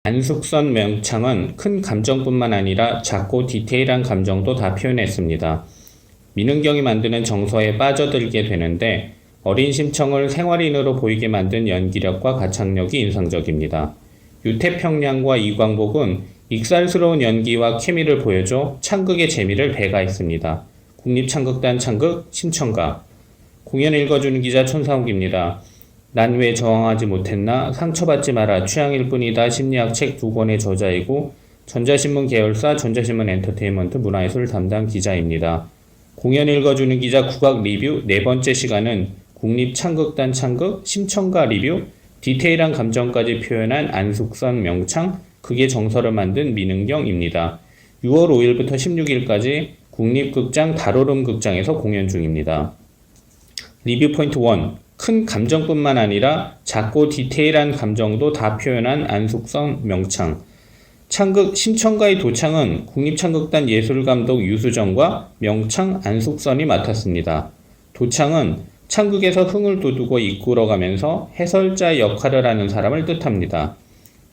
안숙선 명창은 큰 감정뿐만 아니라 작고 디테일한 감정도 다 표현했습니다. 민은경이 만드는 정서에 빠져들게 되는데 어린 심청을 생활인으로 보이게 만든 연기력과 가창력이 인상적입니다. 유태평양과 이광복은 익살스러운 연기와 케미를 보여줘 창극의 재미를 배가했습니다. 국립창극단 창극 심청가 공연 읽어주는 기자 촌사옥입니다. 난 왜 저항하지 못했나? 상처받지 마라. 취향일 뿐이다. 심리학 책 2권의 저자이고 전자신문 계열사 전자신문 엔터테인먼트 문화예술 담당 기자입니다. 공연 읽어주는 기자 국악 리뷰 4번째 시간은 국립창극단 창극 심청가 리뷰 디테일한 감정까지 표현한 안숙선 명창 극의 정서를 만든 민은경입니다. 6월 5일부터 16일까지 국립극장 달오름 극장에서 공연 중입니다. 리뷰 포인트 1. 큰 감정뿐만 아니라 작고 디테일한 감정도 다 표현한 안숙선 명창. 창극 심청가의 도창은 국립창극단 예술감독 유수정과 명창 안숙선이 맡았습니다. 도창은 창극에서 흥을 돋우고 이끌어가면서 해설자 역할을 하는 사람을 뜻합니다.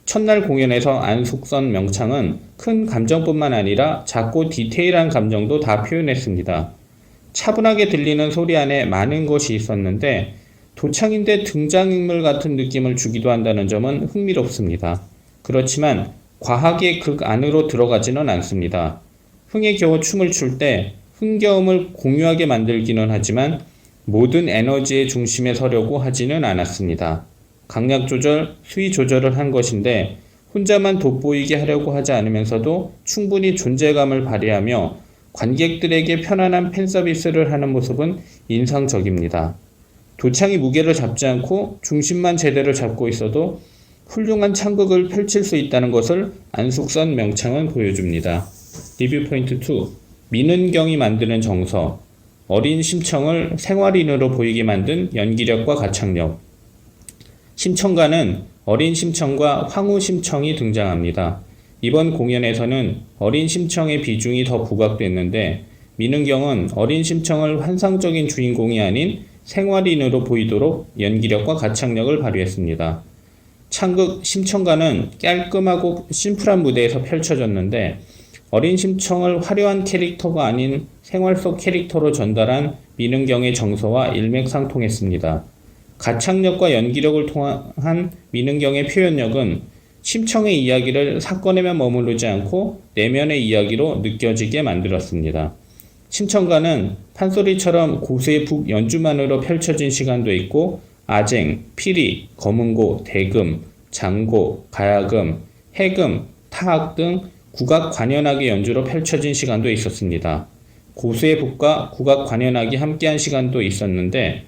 첫날 공연에서 안숙선 명창은 큰 감정뿐만 아니라 작고 디테일한 감정도 다 표현했습니다. 차분하게 들리는 소리 안에 많은 것이 있었는데 도창인데 등장인물 같은 느낌을 주기도 한다는 점은 흥미롭습니다. 그렇지만 과하게 극 안으로 들어가지는 않습니다. 흥에 겨워 춤을 출 때 흥겨움을 공유하게 만들기는 하지만 모든 에너지의 중심에 서려고 하지는 않았습니다. 강약 조절, 수위 조절을 한 것인데 혼자만 돋보이게 하려고 하지 않으면서도 충분히 존재감을 발휘하며 관객들에게 편안한 팬서비스를 하는 모습은 인상적입니다. 도창이 무게를 잡지 않고 중심만 제대로 잡고 있어도 훌륭한 창극을 펼칠 수 있다는 것을 안숙선 명창은 보여줍니다. 리뷰 포인트 2. 민은경이 만드는 정서. 어린 심청을 생활인으로 보이게 만든 연기력과 가창력. 심청가는 어린 심청과 황후 심청이 등장합니다. 이번 공연에서는 어린 심청의 비중이 더 부각됐는데 민은경은 어린 심청을 환상적인 주인공이 아닌 생활인으로 보이도록 연기력과 가창력을 발휘했습니다. 창극 심청가는 깔끔하고 심플한 무대에서 펼쳐졌는데 어린 심청을 화려한 캐릭터가 아닌 생활 속 캐릭터로 전달한 민은경의 정서와 일맥상통했습니다. 가창력과 연기력을 통한 민은경의 표현력은 심청의 이야기를 사건에만 머무르지 않고 내면의 이야기로 느껴지게 만들었습니다. 심청가는 판소리처럼 고수의 북 연주만으로 펼쳐진 시간도 있고 아쟁, 피리, 검은고, 대금, 장고, 가야금, 해금, 타악 등 국악 관현악의 연주로 펼쳐진 시간도 있었습니다. 고수의 북과 국악 관현악이 함께한 시간도 있었는데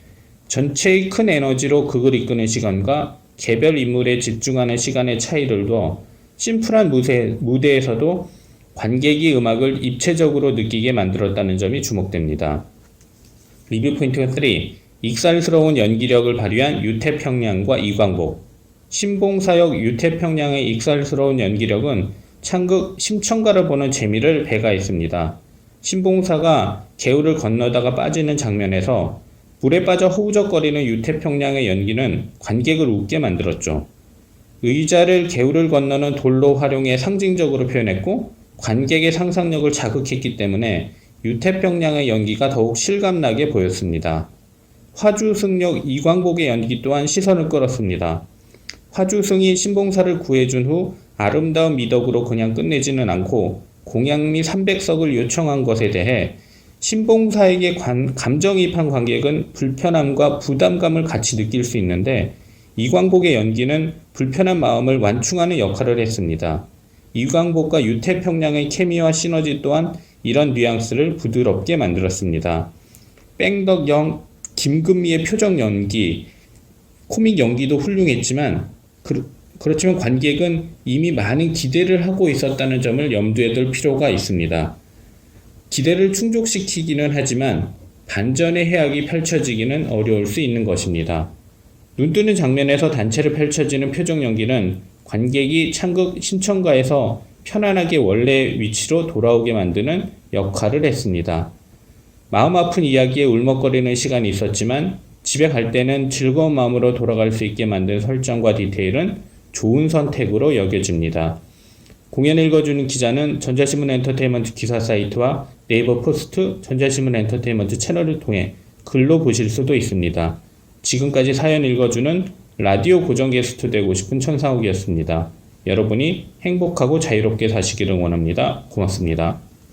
전체의 큰 에너지로 극을 이끄는 시간과 개별 인물에 집중하는 시간의 차이를 둬 심플한 무대에서도 관객이 음악을 입체적으로 느끼게 만들었다는 점이 주목됩니다. 리뷰 포인트 3. 익살스러운 연기력을 발휘한 유태평양과 이광복. 신봉사역 유태평양의 익살스러운 연기력은 창극 심청가를 보는 재미를 배가했습니다. 신봉사가 개울을 건너다가 빠지는 장면에서 물에 빠져 허우적거리는 유태평양의 연기는 관객을 웃게 만들었죠. 의자를 개울을 건너는 돌로 활용해 상징적으로 표현했고 관객의 상상력을 자극했기 때문에 유태평양의 연기가 더욱 실감나게 보였습니다. 화주승역 이광복의 연기 또한 시선을 끌었습니다. 화주승이 신봉사를 구해준 후 아름다운 미덕으로 그냥 끝내지는 않고 공양미 300석을 요청한 것에 대해 신봉사에게 감정이입한 관객은 불편함과 부담감을 같이 느낄 수 있는데 이광복의 연기는 불편한 마음을 완충하는 역할을 했습니다. 이광복과 유태평양의 케미와 시너지 또한 이런 뉘앙스를 부드럽게 만들었습니다. 뺑덕영, 김금미의 표정 연기, 코믹 연기도 훌륭했지만 그렇지만 관객은 이미 많은 기대를 하고 있었다는 점을 염두에 둘 필요가 있습니다. 기대를 충족시키기는 하지만 반전의 해악이 펼쳐지기는 어려울 수 있는 것입니다. 눈뜨는 장면에서 단체로 펼쳐지는 표정 연기는 관객이 창극 심청가에서 편안하게 원래 위치로 돌아오게 만드는 역할을 했습니다. 마음 아픈 이야기에 울먹거리는 시간이 있었지만 집에 갈 때는 즐거운 마음으로 돌아갈 수 있게 만든 설정과 디테일은 좋은 선택으로 여겨집니다. 공연 읽어주는 기자는 전자신문 엔터테인먼트 기사 사이트와 네이버 포스트, 전자신문 엔터테인먼트 채널을 통해 글로 보실 수도 있습니다. 지금까지 사연 읽어주는 라디오 고정 게스트 되고 싶은 천상욱이었습니다. 여러분이 행복하고 자유롭게 사시기를 원합니다. 고맙습니다.